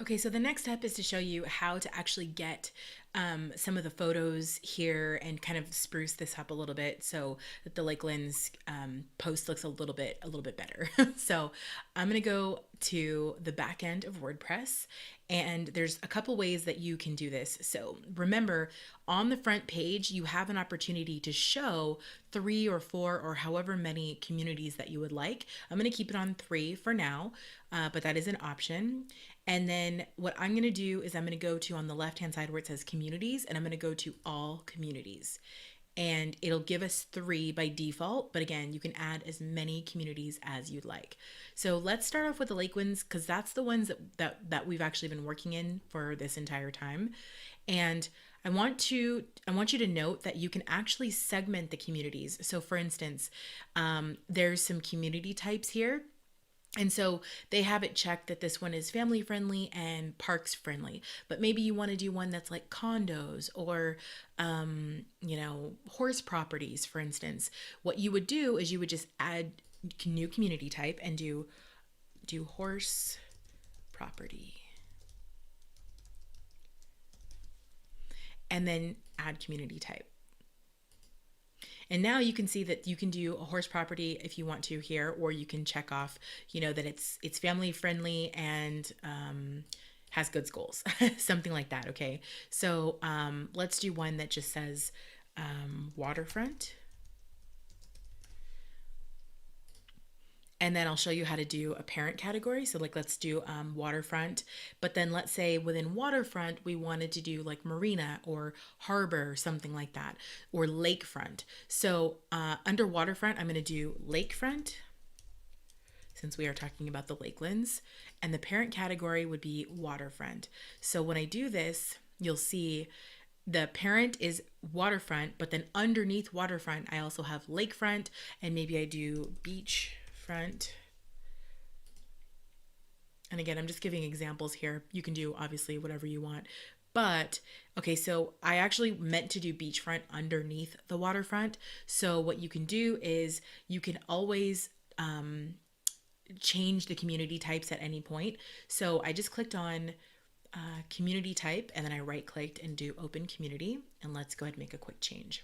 Okay, so the next step is to show you how to actually get some of the photos here and kind of spruce this up a little bit so that the Lakelands post looks a little bit better. So I'm gonna go to the back end of WordPress, and there's a couple ways that you can do this. So remember, on the front page, you have an opportunity to show 3 or 4 or however many communities that you would like. I'm gonna keep it on 3 for now, but that is an option. And then what I'm going to do is I'm going to go to on the left hand side where it says communities, and I'm going to go to all communities. And it'll give us 3 by default, but again, you can add as many communities as you'd like. So let's start off with the Lakelands because that's the ones that we've actually been working in for this entire time. And I want you to note that you can actually segment the communities. So for instance, there's some community types here, and so they have it checked that this one is family friendly and parks friendly. But maybe you want to do one that's like condos or, horse properties, for instance. What you would do is you would just add new community type and do horse property, and then add community type. And now you can see that you can do a horse property if you want to here, or you can check off, that it's family friendly and has good schools, something like that. Okay, so let's do one that just says waterfront. And then I'll show you how to do a parent category. So like, let's do waterfront, but then let's say within waterfront, we wanted to do like marina or harbor, something like that, or lakefront. So under waterfront, I'm gonna do lakefront since we are talking about the lakelands, and the parent category would be waterfront. So when I do this, you'll see the parent is waterfront, but then underneath waterfront, I also have lakefront, and maybe I do beach front. And again, I'm just giving examples here. You can do obviously whatever you want. But okay, so I actually meant to do beachfront underneath the waterfront. So what you can do is you can always change the community types at any point. So I just clicked on community type, and then I right clicked and do open community. And let's go ahead and make a quick change.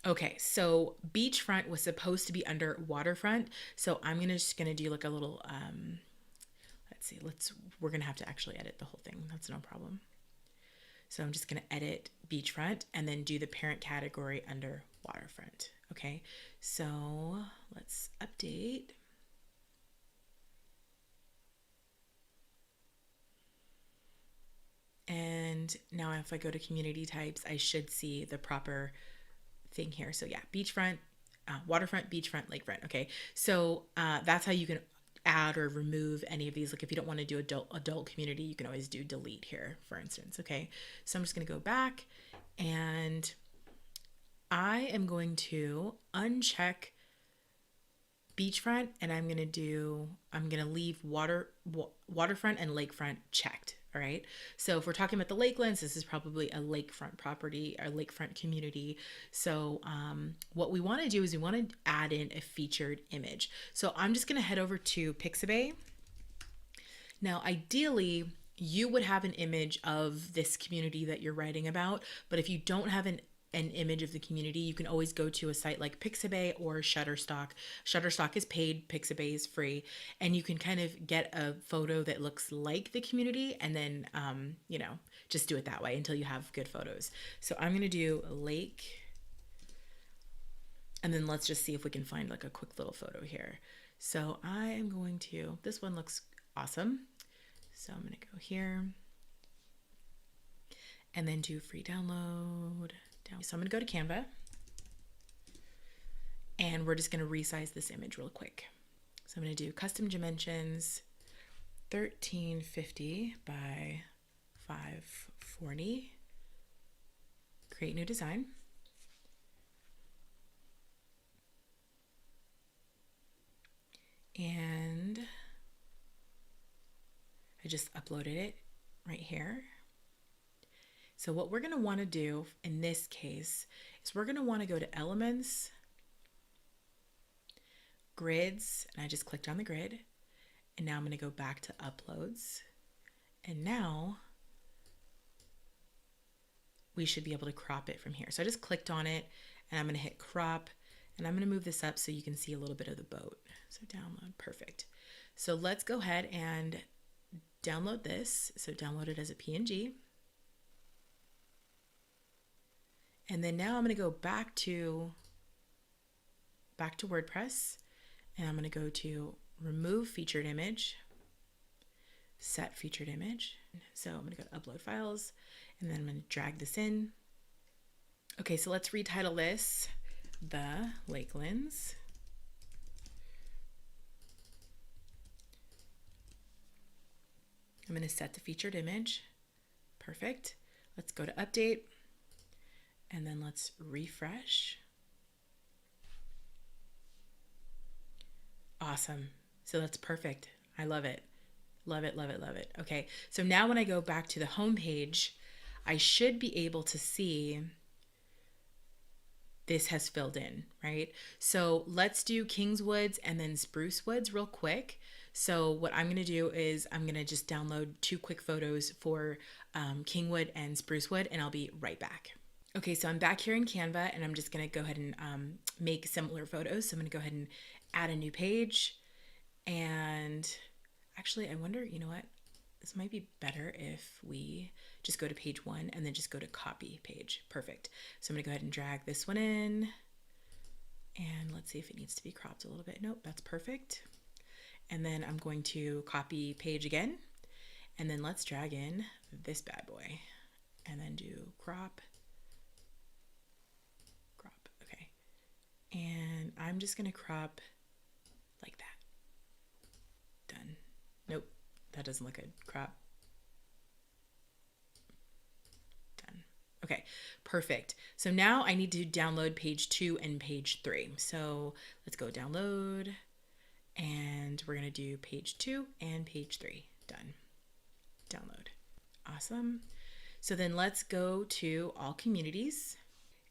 Okay, so beachfront was supposed to be under waterfront. So I'm just gonna do like a little let's see, we're gonna have to actually edit the whole thing. That's no problem. So I'm just gonna edit beachfront and then do the parent category under waterfront. Okay, so let's update. And now if I go to community types, I should see the proper thing here. So yeah, beachfront, waterfront, beachfront, lakefront. Okay, so that's how you can add or remove any of these. Like if you don't want to do adult community, you can always do delete here, for instance. Okay, so I'm just gonna go back, and I am going to uncheck beachfront, and I'm gonna leave waterfront and lakefront checked. All right. So if we're talking about the lakelands, this is probably a lakefront property or lakefront community. So what we want to do is we want to add in a featured image. So I'm just going to head over to Pixabay. Now, ideally, you would have an image of this community that you're writing about, but if you don't have an image of the community, you can always go to a site like Pixabay or Shutterstock. Shutterstock is paid, Pixabay is free, and you can kind of get a photo that looks like the community, and then just do it that way until you have good photos. So I'm gonna do a lake, and then let's just see if we can find like a quick little photo here. So I am going to, this one looks awesome. So I'm gonna go here and then do free download. So I'm gonna go to Canva, and we're just gonna resize this image real quick. So I'm gonna do custom dimensions, 1350 by 540, create new design. And I just uploaded it right here. So what we're going to want to do in this case is we're going to want to go to elements, grids, and I just clicked on the grid. And now I'm going to go back to uploads. And now we should be able to crop it from here. So I just clicked on it and I'm going to hit crop, and I'm going to move this up so you can see a little bit of the boat. So download, perfect. So let's go ahead and download this. So download it as a PNG. And then now I'm going to go back to WordPress, and I'm going to go to remove featured image, set featured image. So I'm going to go to upload files, and then I'm going to drag this in. Okay, so let's retitle this the Lakelands. I'm going to set the featured image. Perfect. Let's go to update, and then let's refresh. Awesome. So that's perfect. I love it. Love it, love it, love it. Okay, so now when I go back to the home page, I should be able to see this has filled in, right? So let's do Kingswoods and then Spruce Woods real quick. So what I'm going to do is I'm going to just download 2 quick photos for Kingwood and Sprucewood, and I'll be right back. Okay, so I'm back here in Canva, and I'm just going to go ahead and make similar photos. So I'm going to go ahead and add a new page. And actually, I wonder, you know what? This might be better if we just go to page 1 and then just go to copy page. Perfect. So I'm going to go ahead and drag this one in. And let's see if it needs to be cropped a little bit. Nope, that's perfect. And then I'm going to copy page again. And then let's drag in this bad boy. And then do crop. Crop, okay. And I'm just going to crop like that. Done. Nope, that doesn't look good. Crop. Done. Okay, perfect. So now I need to download page 2 and page 3. So let's go download, and we're going to do page 2 and page 3. Done. Download. Awesome. So then let's go to all communities,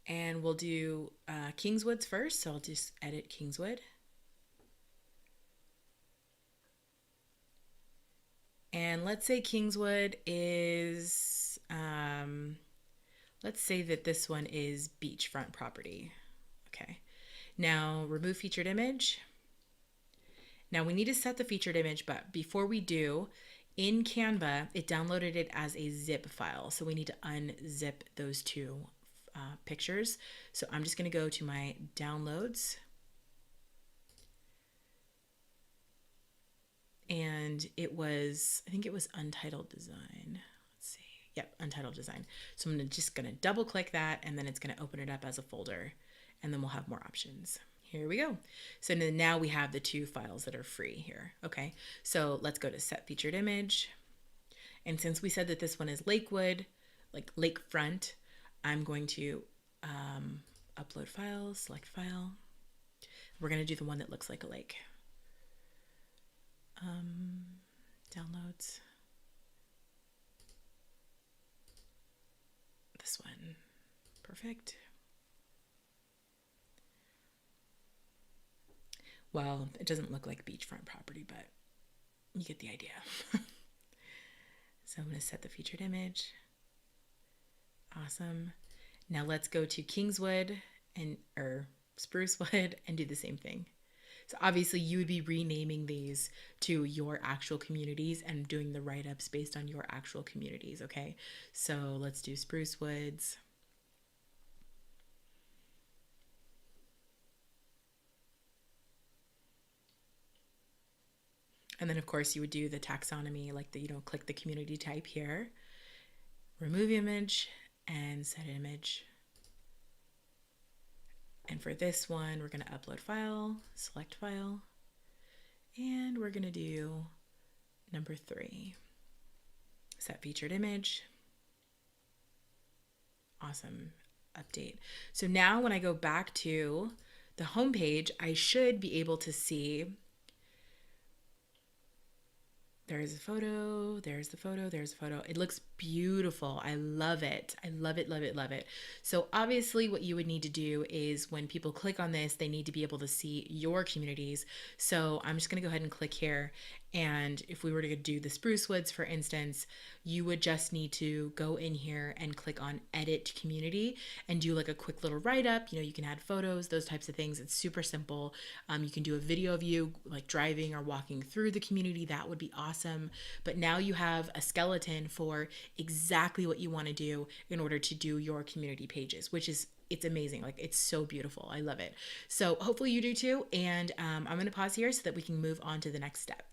and we'll do Kingswoods first. So I'll just edit Kingswood. And let's say Kingswood is, let's say that this one is beachfront property. Okay. Now remove featured image. Now we need to set the featured image, but before we do, in Canva, it downloaded it as a zip file. So we need to unzip those 2 pictures. So I'm just going to go to my downloads. And it was, I think it was Untitled Design. Let's see. Yep, Untitled Design. So I'm just going to double click that, and then it's going to open it up as a folder, and then we'll have more options. Here we go. So now we have the 2 files that are free here. Okay, so let's go to set featured image. And since we said that this one is Lakewood, like lakefront, I'm going to upload files, select file. We're going to do the one that looks like a lake. Downloads. This one. Perfect. Well, it doesn't look like beachfront property, but you get the idea. So I'm going to set the featured image. Awesome. Now let's go to Kingswood or Sprucewood and do the same thing. So obviously you would be renaming these to your actual communities and doing the write-ups based on your actual communities, okay? So let's do Spruce Woods. And then of course you would do the taxonomy, like the, click the community type here, remove image and set image. And for this one, we're going to upload file, select file, and we're going to do number 3, set featured image. Awesome. Update. So now when I go back to the home page, I should be able to see There's a photo, there's the photo, there's a photo. It looks beautiful. I love it. I love it, love it, love it. So, obviously, what you would need to do is when people click on this, they need to be able to see your communities. So, I'm just going to go ahead and click here. And if we were to do the Spruce Woods, for instance, you would just need to go in here and click on Edit Community and do like a quick little write up. You know, you can add photos, those types of things. It's super simple. You can do a video of you like driving or walking through the community. That would be awesome. But now you have a skeleton for exactly what you want to do in order to do your community pages, which is it's amazing. Like it's so beautiful. I love it. So hopefully you do too. And I'm going to pause here so that we can move on to the next step.